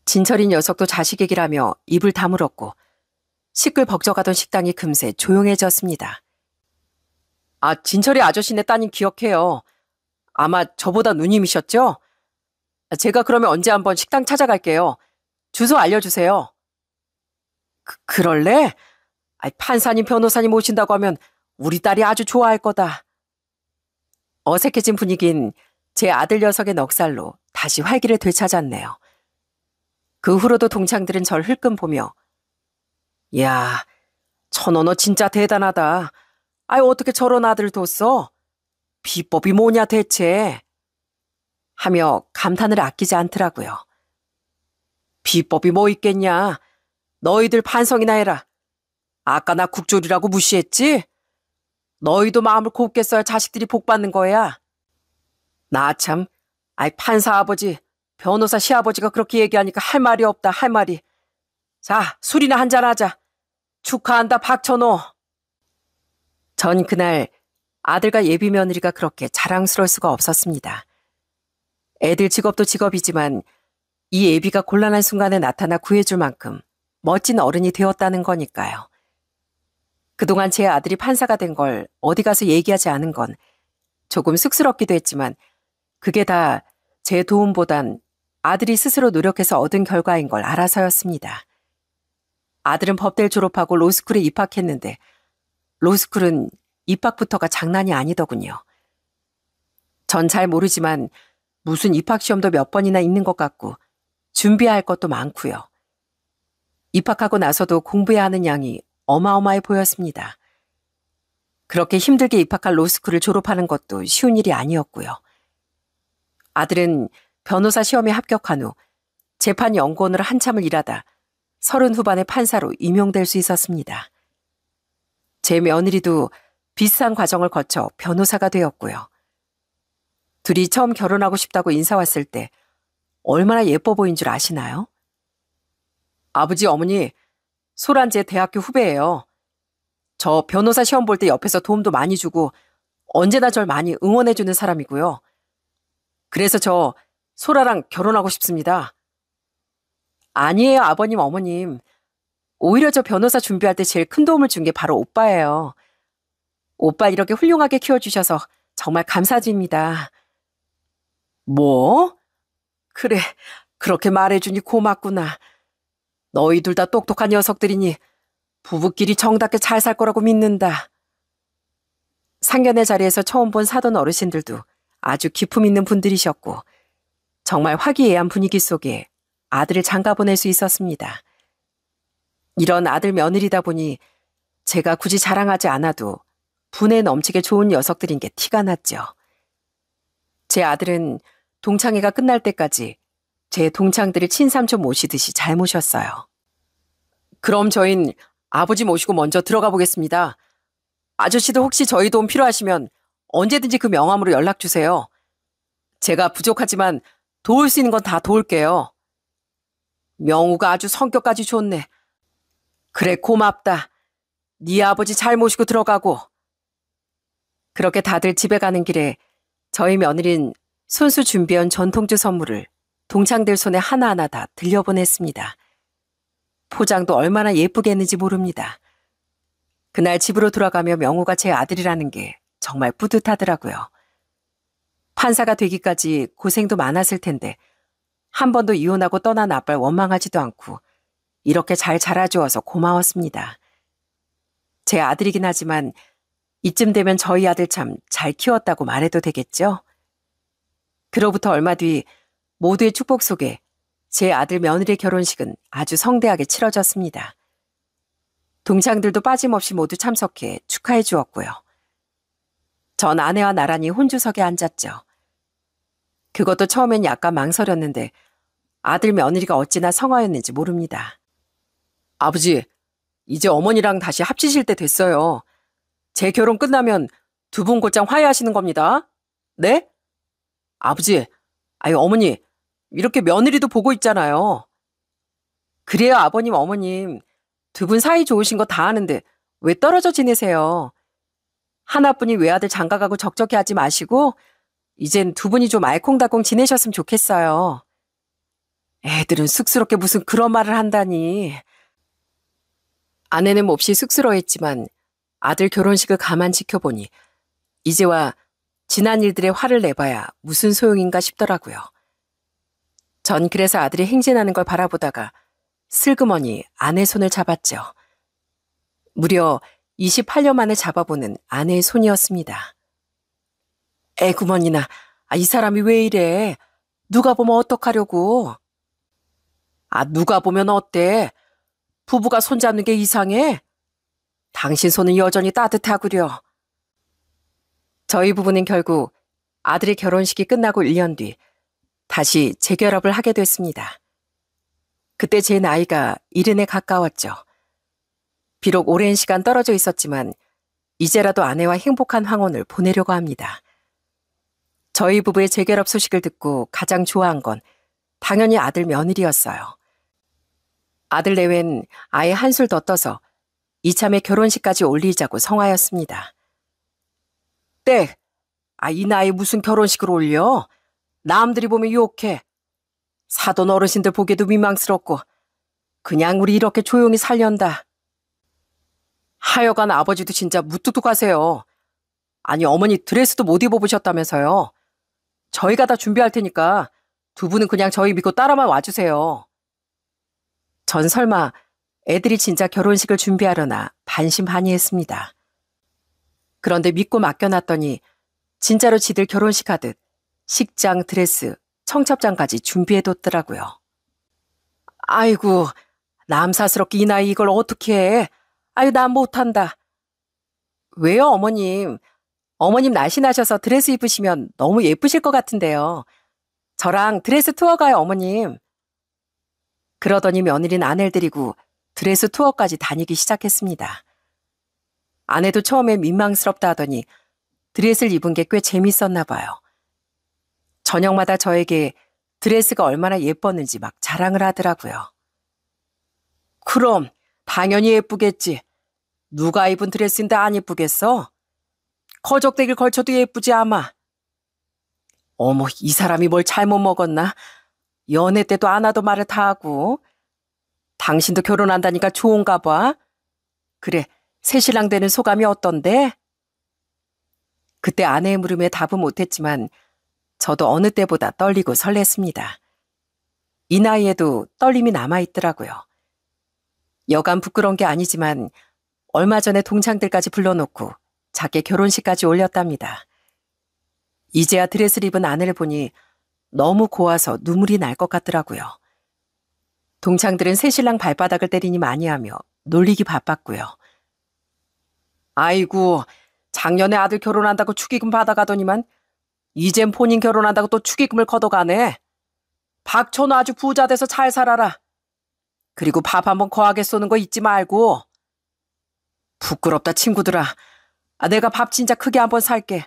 진철이 녀석도 자식 얘기라며 입을 다물었고 시끌벅적하던 식당이 금세 조용해졌습니다. 아, 진철이 아저씨네 따님 기억해요. 아마 저보다 누님이셨죠? 제가 그러면 언제 한번 식당 찾아갈게요. 주소 알려주세요. 그럴래? 판사님 변호사님 오신다고 하면 우리 딸이 아주 좋아할 거다. 어색해진 분위기는 제 아들 녀석의 넉살로 다시 활기를 되찾았네요. 그 후로도 동창들은 절 흘끔 보며 야, 천호 너 진짜 대단하다. 어떻게 저런 아들을 뒀어? 비법이 뭐냐 대체? 하며 감탄을 아끼지 않더라고요. 비법이 뭐 있겠냐? 너희들 반성이나 해라. 아까 나 국졸이라고 무시했지? 너희도 마음을 곱게 써야 자식들이 복 받는 거야. 나 참, 판사 아버지, 변호사 시아버지가 그렇게 얘기하니까 할 말이 없다, 할 말이. 자, 술이나 한잔하자. 축하한다, 박천호. 전 그날 아들과 예비 며느리가 그렇게 자랑스러울 수가 없었습니다. 애들 직업도 직업이지만 이 예비가 곤란한 순간에 나타나 구해줄 만큼 멋진 어른이 되었다는 거니까요. 그동안 제 아들이 판사가 된 걸 어디 가서 얘기하지 않은 건 조금 쑥스럽기도 했지만 그게 다 제 도움보단 아들이 스스로 노력해서 얻은 결과인 걸 알아서였습니다. 아들은 법대를 졸업하고 로스쿨에 입학했는데 로스쿨은 입학부터가 장난이 아니더군요. 전 잘 모르지만 무슨 입학시험도 몇 번이나 있는 것 같고 준비해야 할 것도 많고요. 입학하고 나서도 공부해야 하는 양이 어마어마해 보였습니다. 그렇게 힘들게 입학할 로스쿨을 졸업하는 것도 쉬운 일이 아니었고요. 아들은 변호사 시험에 합격한 후 재판 연구원으로 한참을 일하다 30 후반의 판사로 임용될 수 있었습니다. 제 며느리도 비슷한 과정을 거쳐 변호사가 되었고요. 둘이 처음 결혼하고 싶다고 인사 왔을 때 얼마나 예뻐 보인 줄 아시나요? 아버지, 어머니, 소란제 대학교 후배예요. 저 변호사 시험 볼 때 옆에서 도움도 많이 주고 언제나 절 많이 응원해주는 사람이고요. 그래서 저 소라랑 결혼하고 싶습니다. 아니에요, 아버님, 어머님. 오히려 저 변호사 준비할 때 제일 큰 도움을 준 게 바로 오빠예요. 오빠 이렇게 훌륭하게 키워주셔서 정말 감사드립니다. 뭐? 그래, 그렇게 말해주니 고맙구나. 너희 둘 다 똑똑한 녀석들이니 부부끼리 정답게 잘 살 거라고 믿는다. 상견례 자리에서 처음 본 사돈 어르신들도 아주 기품 있는 분들이셨고 정말 화기애애한 분위기 속에 아들을 장가 보낼 수 있었습니다. 이런 아들 며느리다 보니 제가 굳이 자랑하지 않아도 분에 넘치게 좋은 녀석들인 게 티가 났죠. 제 아들은 동창회가 끝날 때까지 제 동창들을 친삼촌 모시듯이 잘 모셨어요. 그럼 저흰 아버지 모시고 먼저 들어가 보겠습니다. 아저씨도 혹시 저희 도움 필요하시면 언제든지 그 명함으로 연락 주세요. 제가 부족하지만 도울 수 있는 건 다 도울게요. 명우가 아주 성격까지 좋네. 그래, 고맙다. 네 아버지 잘 모시고 들어가고. 그렇게 다들 집에 가는 길에 저희 며느린 손수 준비한 전통주 선물을 동창들 손에 하나하나 다 들려보냈습니다. 포장도 얼마나 예쁘게 했는지 모릅니다. 그날 집으로 돌아가며 명우가 제 아들이라는 게 정말 뿌듯하더라고요. 판사가 되기까지 고생도 많았을 텐데 한 번도 이혼하고 떠난 아빠를 원망하지도 않고 이렇게 잘 자라주어서 고마웠습니다. 제 아들이긴 하지만 이쯤 되면 저희 아들 참 잘 키웠다고 말해도 되겠죠? 그로부터 얼마 뒤 모두의 축복 속에 제 아들 며느리 결혼식은 아주 성대하게 치러졌습니다. 동창들도 빠짐없이 모두 참석해 축하해 주었고요. 전 아내와 나란히 혼주석에 앉았죠. 그것도 처음엔 약간 망설였는데 아들 며느리가 어찌나 성화였는지 모릅니다. 아버지, 이제 어머니랑 다시 합치실 때 됐어요. 제 결혼 끝나면 두 분 곧장 화해하시는 겁니다. 네? 아버지, 아유 어머니, 이렇게 며느리도 보고 있잖아요. 그래요, 아버님, 어머님. 두 분 사이 좋으신 거 다 아는데 왜 떨어져 지내세요? 하나뿐인 외아들 장가가고 적적해 하지 마시고 이젠 두 분이 좀 알콩달콩 지내셨으면 좋겠어요. 애들은 쑥스럽게 무슨 그런 말을 한다니. 아내는 몹시 쑥스러워했지만 아들 결혼식을 가만 지켜보니 이제와 지난 일들에 화를 내봐야 무슨 소용인가 싶더라고요. 전 그래서 아들이 행진하는 걸 바라보다가 슬그머니 아내 손을 잡았죠. 무려 28년 만에 잡아보는 아내의 손이었습니다. 에구머니나, 이 사람이 왜 이래? 누가 보면 어떡하려고? 누가 보면 어때? 부부가 손잡는 게 이상해? 당신 손은 여전히 따뜻하구려. 저희 부부는 결국 아들의 결혼식이 끝나고 1년 뒤 다시 재결합을 하게 됐습니다. 그때 제 나이가 70에 가까웠죠. 비록 오랜 시간 떨어져 있었지만 이제라도 아내와 행복한 황혼을 보내려고 합니다. 저희 부부의 재결합 소식을 듣고 가장 좋아한 건 당연히 아들 며느리였어요. 아들 내외는 아예 한술 더 떠서 이참에 결혼식까지 올리자고 성하였습니다. 땡! 이 나이에 무슨 결혼식을 올려? 남들이 보면 욕해. 사돈 어르신들 보기에도 민망스럽고 그냥 우리 이렇게 조용히 살련다. 하여간 아버지도 진짜 무뚝뚝하세요. 아니 어머니 드레스도 못 입어보셨다면서요. 저희가 다 준비할 테니까 두 분은 그냥 저희 믿고 따라만 와주세요. 전 설마 애들이 진짜 결혼식을 준비하려나 반신반의했습니다. 그런데 믿고 맡겨놨더니 진짜로 지들 결혼식 하듯 식장, 드레스, 청첩장까지 준비해뒀더라고요. 아이고, 남사스럽게 이 나이 이걸 어떻게 해? 아유, 난 못한다. 왜요, 어머님? 어머님 날씬하셔서 드레스 입으시면 너무 예쁘실 것 같은데요. 저랑 드레스 투어 가요, 어머님. 그러더니 며느리는 아내를 데리고 드레스 투어까지 다니기 시작했습니다. 아내도 처음엔 민망스럽다 하더니 드레스를 입은 게 꽤 재밌었나 봐요. 저녁마다 저에게 드레스가 얼마나 예뻤는지 막 자랑을 하더라고요. 그럼 당연히 예쁘겠지. 누가 입은 드레스인데 안 예쁘겠어? 거적대기를 걸쳐도 예쁘지 아마. 어머, 이 사람이 뭘 잘못 먹었나? 연애 때도 안 하던 말을 다 하고. 당신도 결혼한다니까 좋은가 봐. 그래, 새신랑 되는 소감이 어떤데? 그때 아내의 물음에 답은 못했지만 저도 어느 때보다 떨리고 설렜습니다. 이 나이에도 떨림이 남아있더라고요. 여간 부끄러운 게 아니지만 얼마 전에 동창들까지 불러놓고 작게 결혼식까지 올렸답니다. 이제야 드레스를 입은 아내를 보니 너무 고와서 눈물이 날 것 같더라고요. 동창들은 새신랑 발바닥을 때리니 많이 하며 놀리기 바빴고요. 아이고, 작년에 아들 결혼한다고 축의금 받아가더니만 이젠 본인 결혼한다고 또 축의금을 걷어가네. 박천호 아주 부자 돼서 잘 살아라. 그리고 밥 한번 거하게 쏘는 거 잊지 말고. 부끄럽다 친구들아. 내가 밥 진짜 크게 한번 살게.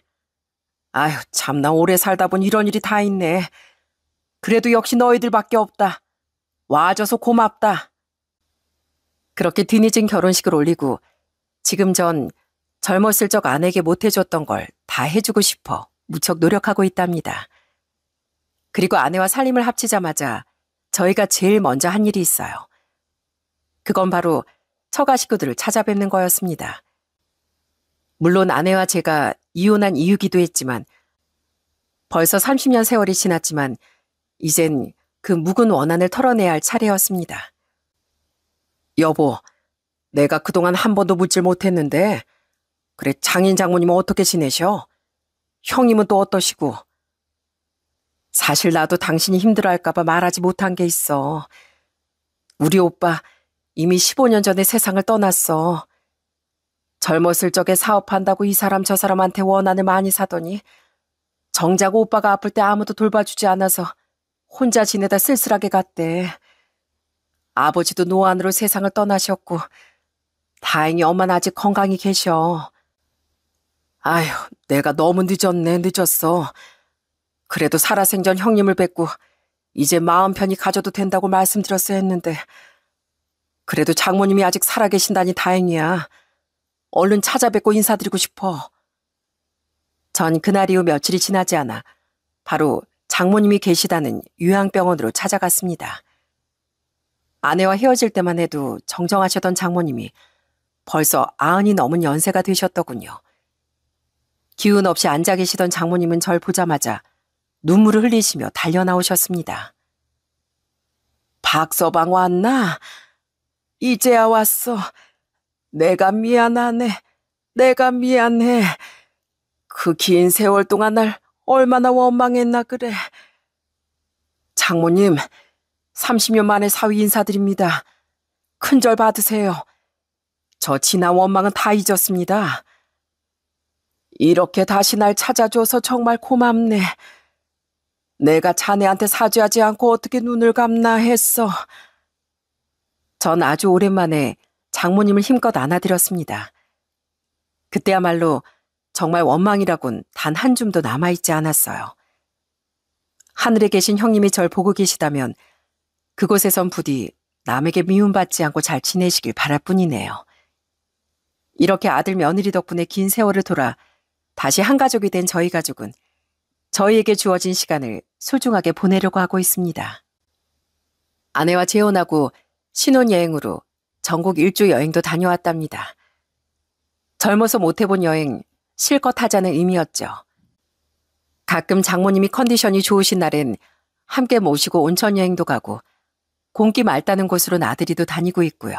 아휴 참나 오래 살다 보니 이런 일이 다 있네. 그래도 역시 너희들밖에 없다. 와줘서 고맙다. 그렇게 뒤늦은 결혼식을 올리고 지금 전 젊었을 적 아내에게 못해줬던 걸 다 해주고 싶어 무척 노력하고 있답니다. 그리고 아내와 살림을 합치자마자 저희가 제일 먼저 한 일이 있어요. 그건 바로 처가 식구들을 찾아뵙는 거였습니다. 물론 아내와 제가 이혼한 이유기도 했지만 벌써 30년 세월이 지났지만 이젠 그 묵은 원한을 털어내야 할 차례였습니다. 여보, 내가 그동안 한 번도 묻질 못했는데 그래 장인 장모님은 어떻게 지내셔? 형님은 또 어떠시고? 사실 나도 당신이 힘들어할까봐 말하지 못한 게 있어. 우리 오빠 이미 15년 전에 세상을 떠났어. 젊었을 적에 사업한다고 이 사람 저 사람한테 원한을 많이 사더니 정작 오빠가 아플 때 아무도 돌봐주지 않아서 혼자 지내다 쓸쓸하게 갔대. 아버지도 노안으로 세상을 떠나셨고 다행히 엄마는 아직 건강히 계셔. 아휴, 내가 너무 늦었어. 그래도 살아생전 형님을 뵙고 이제 마음 편히 가져도 된다고 말씀드렸어야 했는데 그래도 장모님이 아직 살아계신다니 다행이야. 얼른 찾아뵙고 인사드리고 싶어. 전 그날 이후 며칠이 지나지 않아 바로 장모님이 계시다는 요양병원으로 찾아갔습니다. 아내와 헤어질 때만 해도 정정하셨던 장모님이 벌써 90이 넘은 연세가 되셨더군요. 기운 없이 앉아 계시던 장모님은 절 보자마자 눈물을 흘리시며 달려나오셨습니다. 박서방 왔나? 이제야 왔어. 내가 미안하네. 내가 미안해. 그 긴 세월 동안 날 얼마나 원망했나 그래. 장모님, 30년 만에 사위 인사드립니다. 큰절 받으세요. 저 지난 원망은 다 잊었습니다. 이렇게 다시 날 찾아줘서 정말 고맙네. 내가 자네한테 사죄하지 않고 어떻게 눈을 감나 했어. 전 아주 오랜만에 장모님을 힘껏 안아드렸습니다. 그때야말로 정말 원망이라곤 단 한 줌도 남아있지 않았어요. 하늘에 계신 형님이 절 보고 계시다면 그곳에선 부디 남에게 미움받지 않고 잘 지내시길 바랄 뿐이네요. 이렇게 아들 며느리 덕분에 긴 세월을 돌아 다시 한 가족이 된 저희 가족은 저희에게 주어진 시간을 소중하게 보내려고 하고 있습니다. 아내와 재혼하고 신혼여행으로 전국 일주 여행도 다녀왔답니다. 젊어서 못해본 여행 실컷 하자는 의미였죠. 가끔 장모님이 컨디션이 좋으신 날엔 함께 모시고 온천 여행도 가고 공기 맑다는 곳으로 아들이도 다니고 있고요.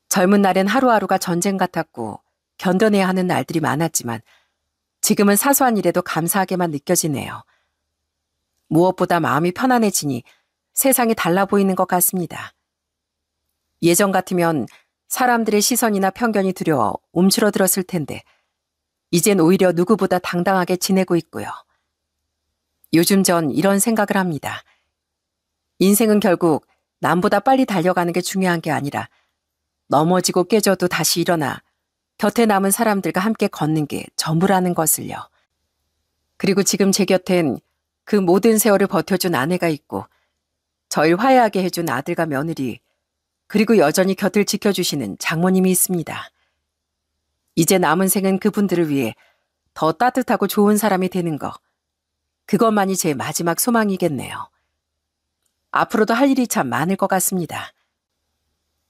젊은 날엔 하루하루가 전쟁 같았고 견뎌내야 하는 날들이 많았지만 지금은 사소한 일에도 감사하게만 느껴지네요. 무엇보다 마음이 편안해지니 세상이 달라 보이는 것 같습니다. 예전 같으면 사람들의 시선이나 편견이 두려워 움츠러들었을 텐데 이젠 오히려 누구보다 당당하게 지내고 있고요. 요즘 전 이런 생각을 합니다. 인생은 결국 남보다 빨리 달려가는 게 중요한 게 아니라 넘어지고 깨져도 다시 일어나 곁에 남은 사람들과 함께 걷는 게 전부라는 것을요. 그리고 지금 제 곁엔 그 모든 세월을 버텨준 아내가 있고 저를 화해하게 해준 아들과 며느리 그리고 여전히 곁을 지켜주시는 장모님이 있습니다. 이제 남은 생은 그분들을 위해 더 따뜻하고 좋은 사람이 되는 거 그것만이 제 마지막 소망이겠네요. 앞으로도 할 일이 참 많을 것 같습니다.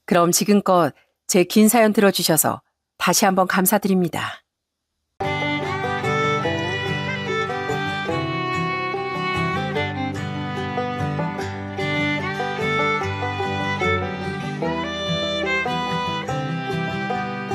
그럼 지금껏 제 긴 사연 들어주셔서 다시 한번 감사드립니다.